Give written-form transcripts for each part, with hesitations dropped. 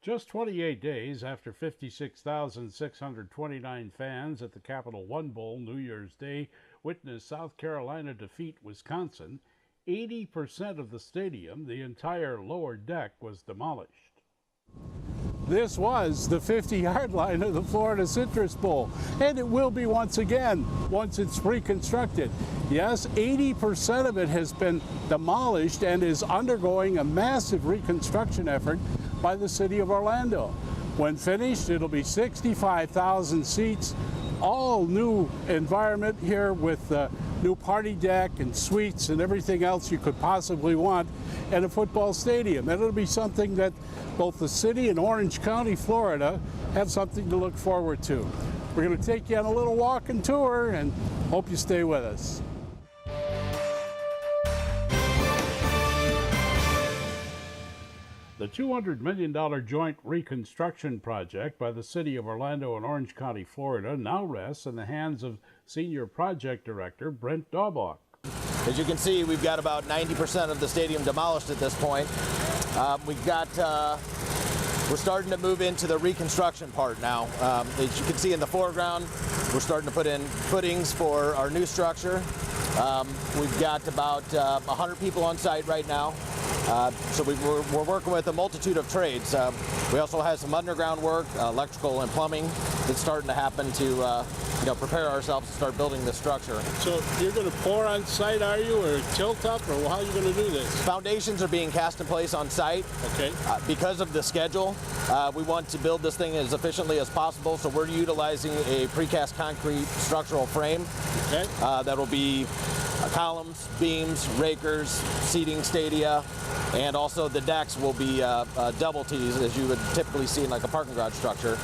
Just 28 days after 56,629 fans at the Capital One Bowl New Year's Day witnessed South Carolina defeat Wisconsin, 80% of the stadium, the entire lower deck, was demolished. This was the 50-yard line of the Florida Citrus Bowl, and it will be once again, once it's reconstructed. Yes, 80% of it has been demolished and is undergoing a massive reconstruction effort by the city of Orlando. When finished, it'll be 65,000 seats, all new environment here with new party deck and suites and everything else you could possibly want at a football stadium. And it'll be something that both the city and Orange County, Florida, have something to look forward to. We're going to take you on a little walk and tour and hope you stay with us. The $200 million joint reconstruction project by the City of Orlando and Orange County, Florida, now rests in the hands of Senior Project Director Brent Daubach. As you can see, we've got about 90% of the stadium demolished at this point. We're starting to move into the reconstruction part now. As you can see in the foreground, we're starting to put in footings for our new structure. We've got about 100 people on site right now. So we're working with a multitude of trades. We also have some underground work, electrical and plumbing, that's starting to happen to prepare ourselves to start building this structure. So you're going to pour on site, are you, or tilt up, or how are you going to do this? Foundations are being cast in place on site. Okay. Because of the schedule, we want to build this thing as efficiently as possible, so we're utilizing a precast concrete structural frame. Okay. That'll be columns, beams, rakers, seating stadia, and also the decks will be double T's, as you would typically see in like a parking garage structure,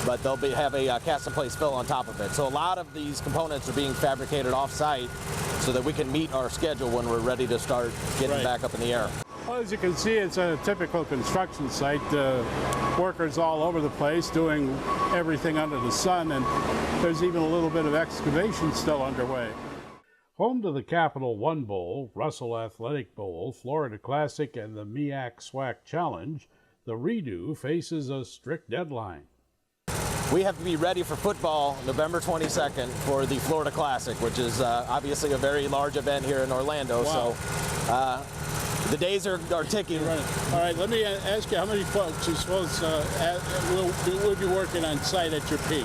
but they'll have a cast-in-place fill on top of it. So a lot of these components are being fabricated off-site so that we can meet our schedule when we're ready to start getting back up in the air. Well, as you can see, it's a typical construction site. Workers all over the place doing everything under the sun, and there's even a little bit of excavation still underway. Home to the Capital One Bowl, Russell Athletic Bowl, Florida Classic, and the MEAC SWAC Challenge, the redo faces a strict deadline. We have to be ready for football November 22nd for the Florida Classic, which is obviously a very large event here in Orlando. Wow. So the days are ticking. Right. All right, let me ask you, how many folks you suppose will be working on site at your peak?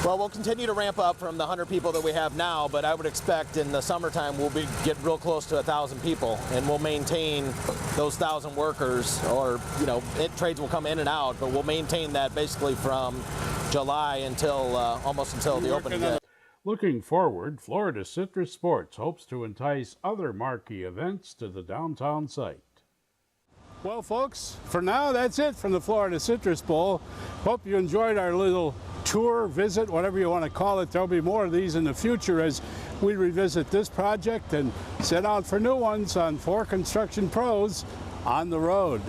Well, we'll continue to ramp up from the 100 people that we have now, but I would expect in the summertime we'll get real close to 1,000 people, and we'll maintain those 1,000 workers, or trades will come in and out, but we'll maintain that basically from July until almost until the opening day. Looking forward, Florida Citrus Sports hopes to entice other marquee events to the downtown site. Well, folks, for now, that's it from the Florida Citrus Bowl. Hope you enjoyed our little tour, visit, whatever you want to call it. There'll be more of these in the future as we revisit this project and set out for new ones on 4 Construction Pros on the road.